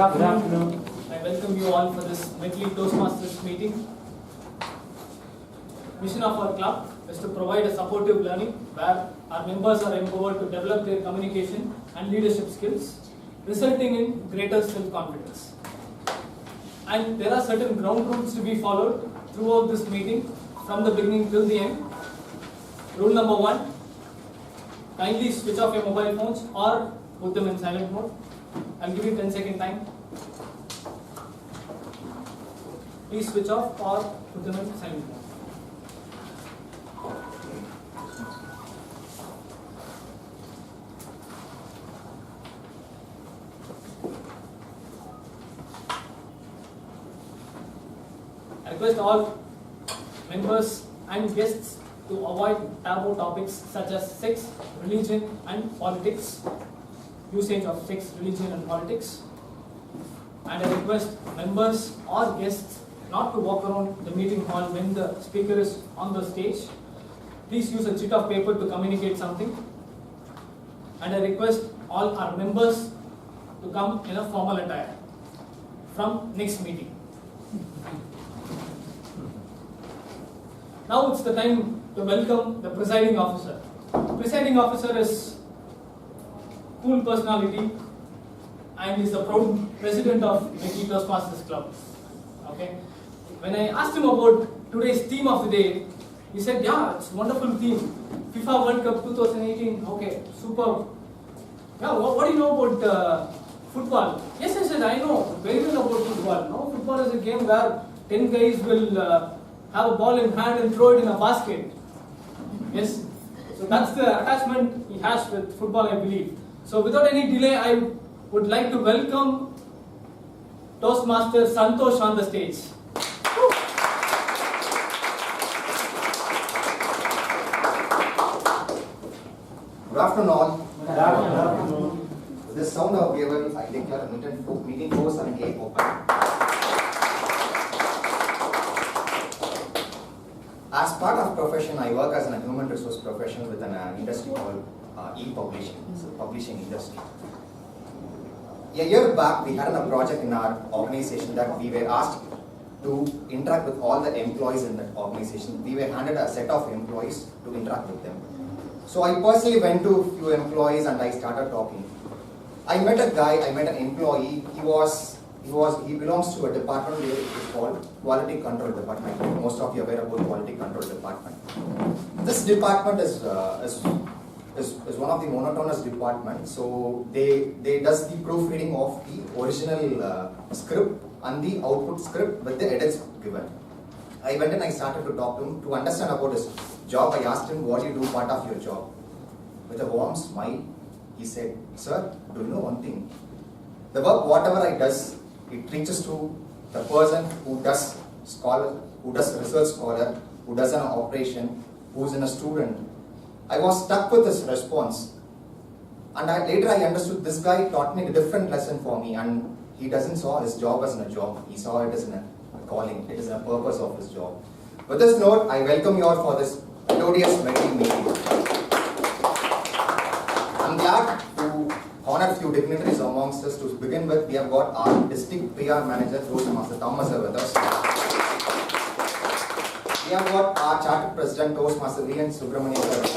afternoon. I welcome you all for this weekly Toastmasters meeting. Mission of our club is to provide a supportive learning where our members are empowered to develop their communication and leadership skills, resulting in greater self-confidence. And there are certain ground rules to be followed throughout this meeting from the beginning till the end. Rule number 1, kindly switch off your mobile phones or put them in silent mode. I'll give you 10-second time. Please switch off or put them in silent mode. I request all members and guests to avoid taboo topics such as sex, religion and politics, usage of sex, religion and politics. And I request members or guests not to walk around the meeting hall when the speaker is on the stage. Please use a sheet of paper to communicate something. And I request all our members to come in a formal attire from next meeting. Now it's the time to welcome the presiding officer. Presiding officer is cool personality and is the proud president of Mickey Toastmasters Club. Okay. When I asked him about today's theme of the day, he said, "Yeah, it's a wonderful theme. FIFA World Cup 2018. Okay, superb. Yeah, what do you know about football?" Yes, I said, "I know very well about football. No, football is a game where 10 guys will have a ball in hand and throw it in a basket." Yes. So that's the attachment he has with football, I believe. So without any delay, I would like to welcome Toastmaster Santosh on the stage. Good afternoon all. Good afternoon. With the sound of gavel, I declare meeting 478 open. As part of profession, I work as a human resource professional with an industry called e-publishing, so publishing industry. A year back, we had a project in our organization that we were asked to interact with all the employees in that organization. We were handed a set of employees to interact with them. So I personally went to a few employees and I started talking. I met an employee. He belongs to a department where it is called Quality Control Department. Most of you are aware about Quality Control Department. This department is one of the monotonous departments. So they does the proofreading of the original script and the output script with the edits given. I went and I started to talk to him to understand about his job. I asked him, "What do you do part of your job?" With a warm smile, he said, "Sir, do you know one thing? The work, whatever I does, it reaches to the person who does research scholar, who does an operation, who's in a student." I was stuck with this response. And later I understood this guy taught me a different lesson for me, and he doesn't saw his job as a job. He saw it as a calling. It is a purpose of his job. With this note, I welcome you all for this melodious meeting. I'm glad to honor a few dignitaries amongst us. To begin with, we have got our district PR manager, Toastmaster Thomas, with us. We have got our chartered president, Toastmaster Rian Subramanian with us.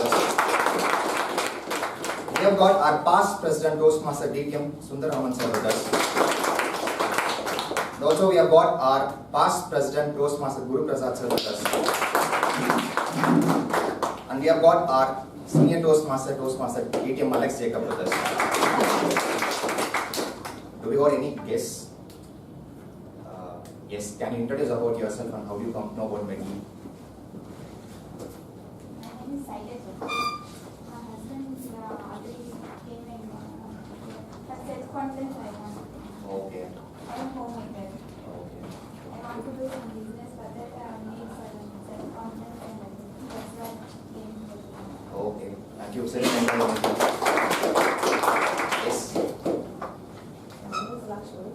We have got our past president, Toastmaster DTM Sundaraman with us. And also we have got our past president, Toastmaster Guru Prasad sir with us. And we have got our senior Toastmaster DTM Alex Jacob with us. Do we got any guests? Yes, can you introduce about yourself and how do you come to know about Medley? My name is Saida. My husband already came in first conference I want. Okay. I am homemaker. Okay. I want to do some business, but that I need some self-confidence and that's why I came here. Okay. Thank you. Yes. My name is Lakshmi.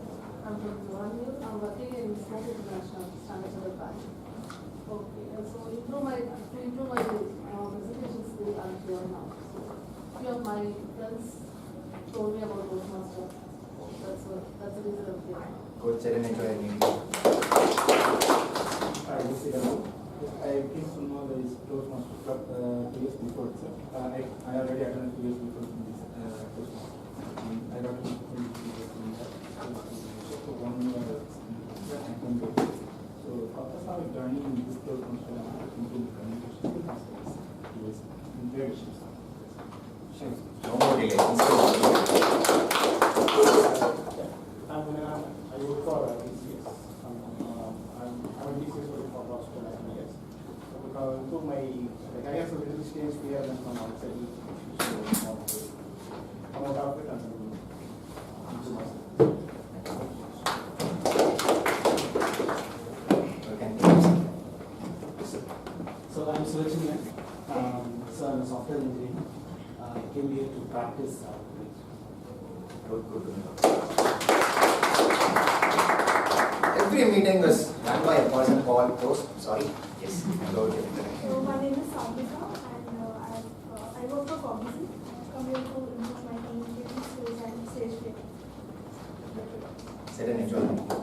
I'm from Durand. I'm working in Smoke International Standards of the Bank. Okay, and so to improve my presentation skill, I'm here now. So, few of my friends told me about Toastmasters. That's why that's the reason I'm here. Coach, I didn't enjoy the meeting. I came to know there is Toastmasters Club 2 years before itself. I already attended 2 years before this Toastmasters. I got to meet for 1 year I came to. So that's how I'm joining in this Toastmasters into the communication. It was very short. No more delay. Let's go. I work for TCS. I'm a TCS for the last 2 years. So my I guess the little stage here and from outside come out of it and do myself. So I'm searching it. So I'm a software engineer. I came here to practice. Every meeting is run by a person called Toast. Sorry. Yes. Hello. So my name is Samrita and I work for Cognizant. Come here to improve my communication skills and stage play. Sit and enjoy the meeting.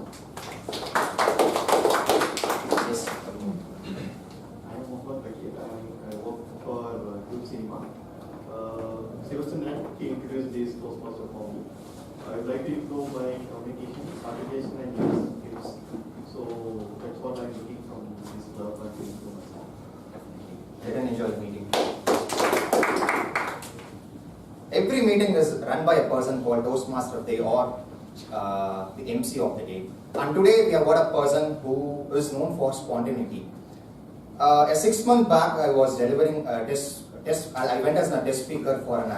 Yes. I am Mohammed Bakir. I work for Group Cinema. Sebastian he introduced this Toastmaster for me. I would like to improve my communication, articulation and skills. So that's what I'm looking from this club and to improve myself. Sit and enjoy the meeting. Every meeting is run by a person called Toastmaster. They are the MC of the day. And today we have got a person who is known for spontaneity. A 6 month back, I was delivering a test. I went as a test speaker for an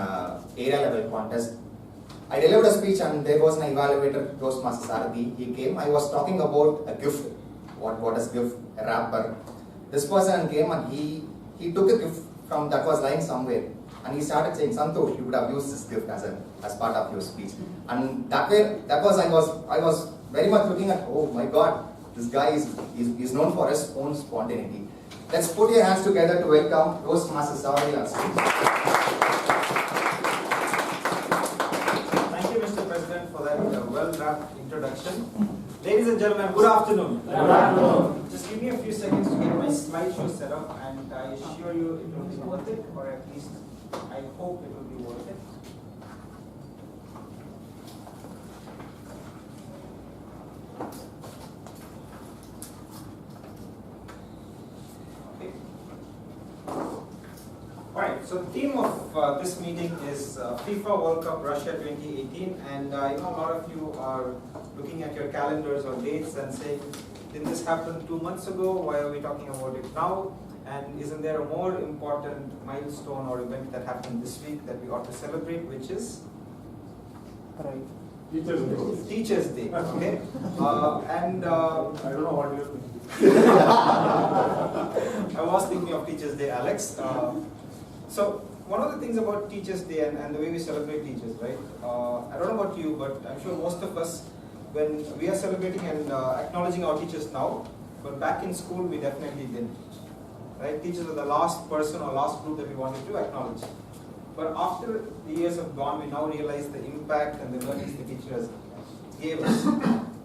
area level contest. I delivered a speech and there was an evaluator, Toastmaster Sarthi. He came. I was talking about a gift. What is gift? A wrapper. This person came and he took a gift from that was lying somewhere and he started saying, Santosh, you would have used this gift as part of your speech. And I was very much looking at, oh my God, this guy is known for his own spontaneity. Let's put your hands together to welcome Toastmaster Sarthi on stage. Thank you, Mr. President, for that well-wrapped introduction. Ladies and gentlemen, good afternoon. Good afternoon. Just give me a few seconds to get my slideshow set up, and I assure you it will be worth it, or at least I hope it will be worth it. Okay. Alright, so the theme of this meeting is FIFA World Cup Russia 2018, and I know a lot of you are looking at your calendars or dates and saying, did this happen 2 months ago? Why are we talking about it now? And isn't there a more important milestone or event that happened this week that we ought to celebrate, which is? Teachers Day. Teachers Day, okay? I don't know what you're thinking. I was thinking of Teachers Day, Alex. So one of the things about Teachers Day and the way we celebrate teachers, right? I don't know about you, but I'm sure most of us, when we are celebrating and acknowledging our teachers now, but back in school we definitely didn't. Right? Teachers are the last person or last group that we wanted to acknowledge. But after the years have gone, we now realize the impact and the learnings the teachers gave us.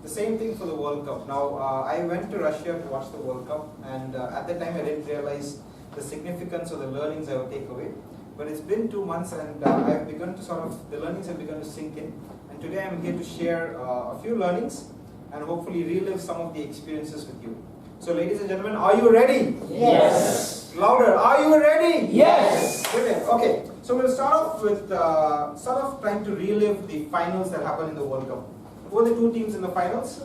The same thing for the World Cup. Now, I went to Russia to watch the World Cup, and at that time I didn't realize the significance of the learnings I would take away. But it's been 2 months, and I've begun to the learnings have begun to sink in. And today I'm here to share a few learnings and hopefully relive some of the experiences with you. So ladies and gentlemen, are you ready? Yes. Louder, are you ready? Yes. Brilliant. Okay, so we'll start off with trying to relive the finals that happened in the World Cup. Who are the two teams in the finals?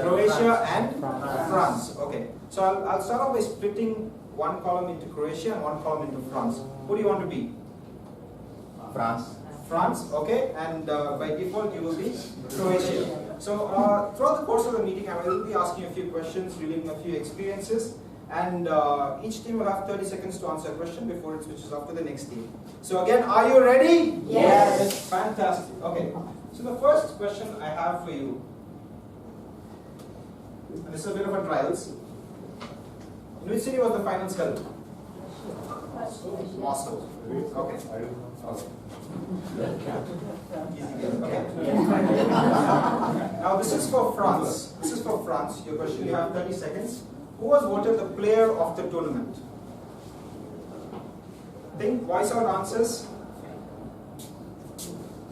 Croatia and France. Okay, so I'll start off by splitting one column into Croatia and one column into France. Who do you want to be? France. France, okay, and by default you will be Croatia. So throughout the course of the meeting, I will be asking a few questions, reliving a few experiences, and each team will have 30 seconds to answer a question before it switches off to the next team. So again, are you ready? Yes. Fantastic. Okay, so the first question I have for you, and this is a bit of a trials. In which city was the finals held? Moscow. Okay. Okay. Easy game. Okay. Now this is for France. This is for France. Your question, you have 30 seconds. Who was voted the player of the tournament? Think, voice out answers.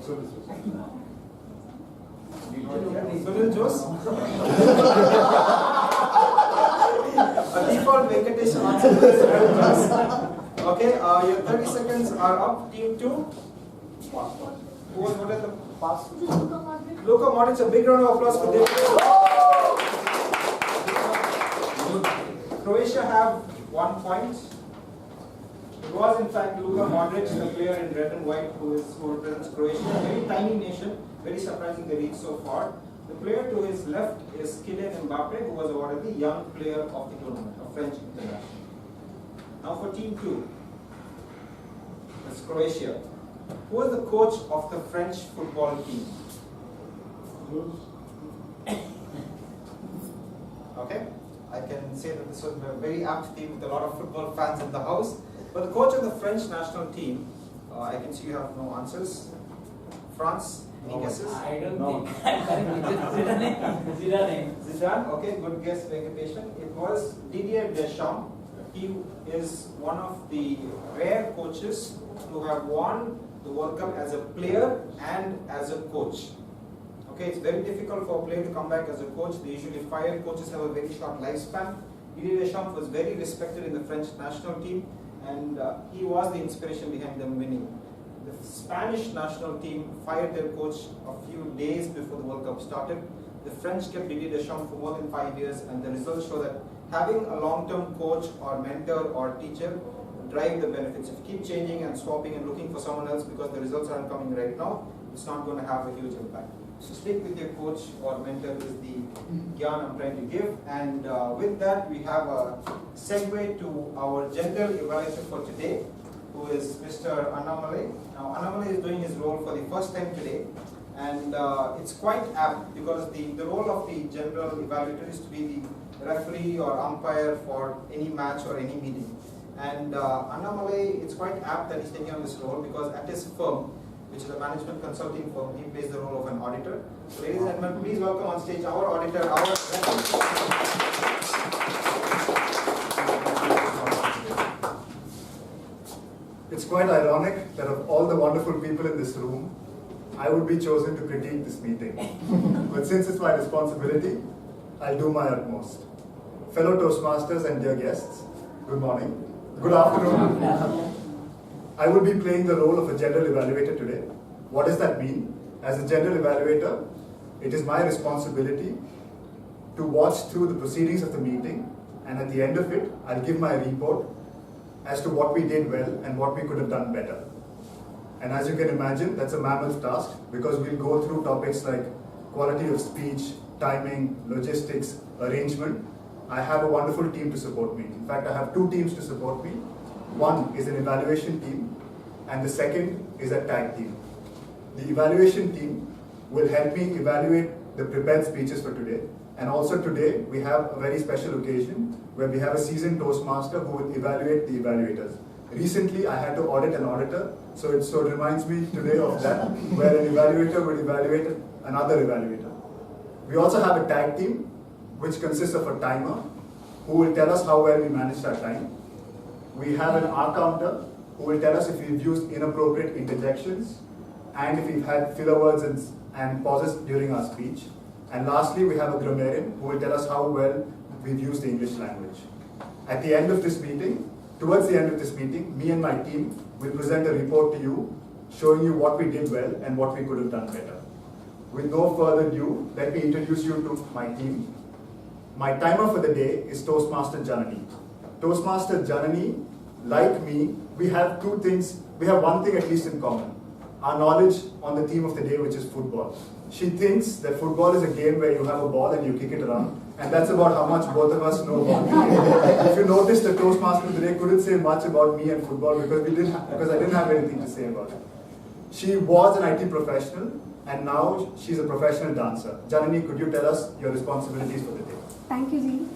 Sunil Jose? A default Venkatesh answer is Sunil Jose. Okay, your 30 seconds are up. Team 2. Who was voted the pass? Luka Modric, a big round of applause for them. Croatia have 1 point. It was in fact Luka Modric, the player in red and white, who represents Croatia. A very tiny nation, very surprising they reached so far. The player to his left is Kylian Mbappe, who was awarded the young player of the tournament, a French international. Now for team 2, that's Croatia. Who was the coach of the French football team? Okay, I can say that this was a very apt team with a lot of football fans in the house. But the coach of the French national team, I can see you have no answers. France, any guesses? I don't think. Zidane. Zidane, okay, good guess, Venkatesh. It was Didier Deschamps. He is one of the rare coaches who have won the World Cup as a player and as a coach. Okay, it's very difficult for a player to come back as a coach. They usually fire. Coaches have a very short lifespan. Didier Deschamps was very respected in the French national team, and he was the inspiration behind them winning. The Spanish national team fired their coach a few days before the World Cup started. The French kept Didier Deschamps for more than 5 years, and the results show that having a long-term coach or mentor or teacher drive the benefits. If you keep changing and swapping and looking for someone else because the results aren't coming right now, it's not going to have a huge impact. So stick with your coach or mentor is the gyan I'm trying to give. And with that, we have a segue to our general evaluator for today, who is Mr. Annamalai. Now, Annamalai is doing his role for the first time today. And it's quite apt because the role of the general evaluator is to be the referee or umpire for any match or any meeting. And Annamalai, it's quite apt that he's taking on this role because at his firm, which is a management consulting firm, he plays the role of an auditor. So ladies and gentlemen, please welcome on stage our auditor, our It's quite ironic that of all the wonderful people in this room, I would be chosen to critique this meeting. But since it's my responsibility, I'll do my utmost. Fellow Toastmasters and dear guests, good morning. Good afternoon. I will be playing the role of a general evaluator today. What does that mean? As a general evaluator, it is my responsibility to watch through the proceedings of the meeting, and at the end of it, I'll give my report as to what we did well and what we could have done better. And as you can imagine, that's a mammoth task because we'll go through topics like quality of speech, timing, logistics, arrangement. I have a wonderful team to support me. In fact, I have 2 teams to support me. One is an evaluation team, and the second is a tag team. The evaluation team will help me evaluate the prepared speeches for today. And also today, we have a very special occasion where we have a seasoned Toastmaster who will evaluate the evaluators. Recently, I had to audit an auditor, so it reminds me today of that, where an evaluator would evaluate another evaluator. We also have a tag team, which consists of a timer, who will tell us how well we managed our time. We have an R counter, who will tell us if we've used inappropriate interjections, and if we've had filler words and pauses during our speech. And lastly, we have a grammarian, who will tell us how well we've used the English language. At the end of this meeting, towards the end of this meeting, me and my team will present a report to you, showing you what we did well and what we could have done better. With no further ado, let me introduce you to my team. My timer for the day is Toastmaster Janani. Toastmaster Janani, like me, we have one thing at least in common. Our knowledge on the theme of the day, which is football. She thinks that football is a game where you have a ball and you kick it around, and that's about how much both of us know about it. If you noticed, the Toastmaster today couldn't say much about me and football because I didn't have anything to say about it. She was an IT professional, and now she's a professional dancer. Janani, could you tell us your responsibilities for the day? Thank you, Ji.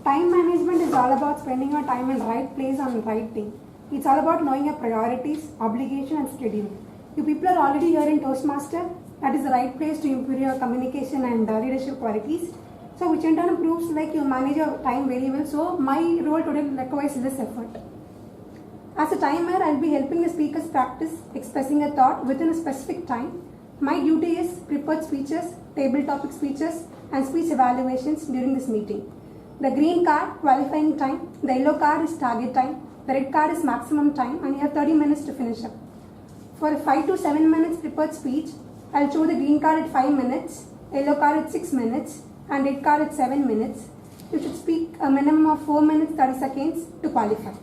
Time management is all about spending your time in right place on the right thing. It's all about knowing your priorities, obligation and schedule. You people are already here in Toastmaster. That is the right place to improve your communication and leadership qualities. So which in turn proves like you manage your time very well. So my role today requires less effort. As a timer, I will be helping the speakers practice expressing a thought within a specific time. My duty is prepared speeches, table topic speeches, and speech evaluations during this meeting. The green card, qualifying time. The yellow card is target time. The red card is maximum time, and you have 30 minutes to finish up. For a 5 to 7 minutes prepared speech, I will show the green card at 5 minutes, yellow card at 6 minutes, and red card at 7 minutes. You should speak a minimum of 4 minutes 30 seconds to qualify.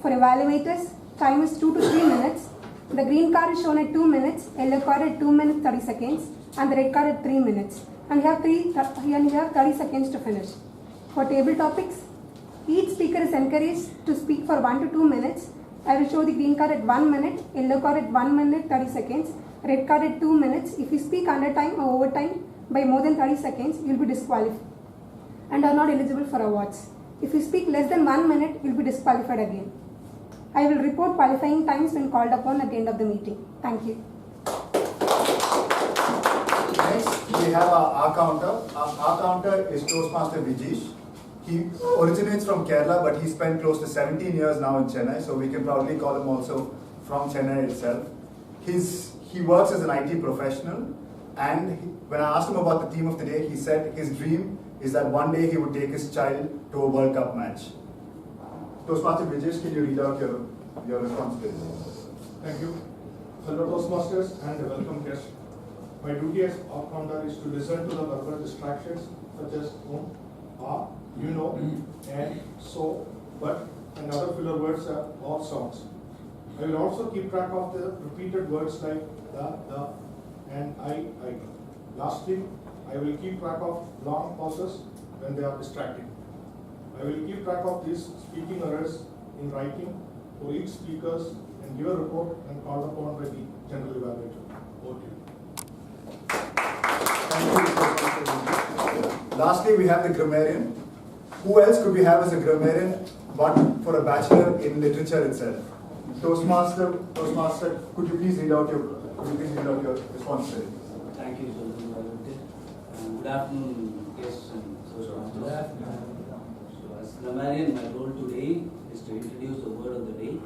For evaluators, time is 2 to 3 minutes. The green card is shown at 2 minutes, yellow card at 2 minutes 30 seconds, and the red card at 3 minutes. And you have 30 seconds to finish. For table topics, each speaker is encouraged to speak for 1 to 2 minutes. I will show the green card at 1 minute, yellow card at 1 minute 30 seconds, red card at 2 minutes. If you speak under time or over time by more than 30 seconds, you will be disqualified and are not eligible for awards. If you speak less than 1 minute, you will be disqualified again. I will report qualifying times when called upon at the end of the meeting. Thank you. Next, we have our counter. Our counter is Toastmaster Vijesh. He originates from Kerala, but he spent close to 17 years now in Chennai, so we can proudly call him also from Chennai itself. He works as an IT professional, and when I asked him about the theme of the day, he said his dream is that one day he would take his child to a World Cup match. Toastmaster Vijesh, can you read out your responsibilities? Thank you. Fellow Toastmasters and welcome guests. My duty as op counter is to listen to the verbal distractions such as you know, and, so, but, and other filler words or sounds. I will also keep track of the repeated words like the, and I. Lastly, I will keep track of long pauses when they are distracting. I will keep track of these speaking errors in writing for each speaker and give a report when called upon by the general evaluator. Over to you. Thank you. Lastly, we have the grammarian. Who else could we have as a grammarian but for a bachelor in literature itself? Toastmaster, could you please read out your responsibilities? Thank you, good afternoon, guests and Toastmasters. So, as grammarian, my role today is to introduce the word of the day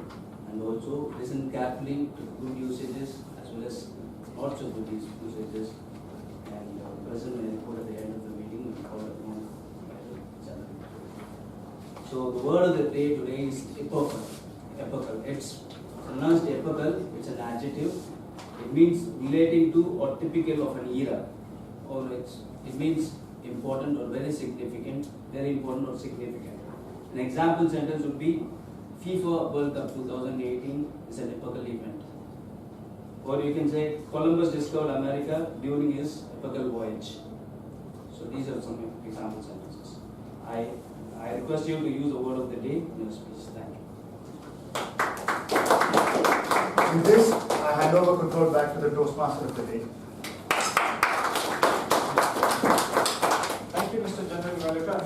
and also listen carefully to good usages as well as not so good usages, and present my report at the end of the meeting will be called upon by the channel. So the word of the day today is epochal. It's pronounced epochal. It's an adjective. It means relating to or typical of an era, or it means important or very significant, very important or significant. An example sentence would be FIFA World Cup 2018 is an epochal event. Or you can say Columbus discovered America during his epochal voyage. So these are some example sentences. I request you to use the word of the day in your speech. Thank you. With this, I hand over control back to the Toastmaster of the day. Thank you, Mr. General Evaluator.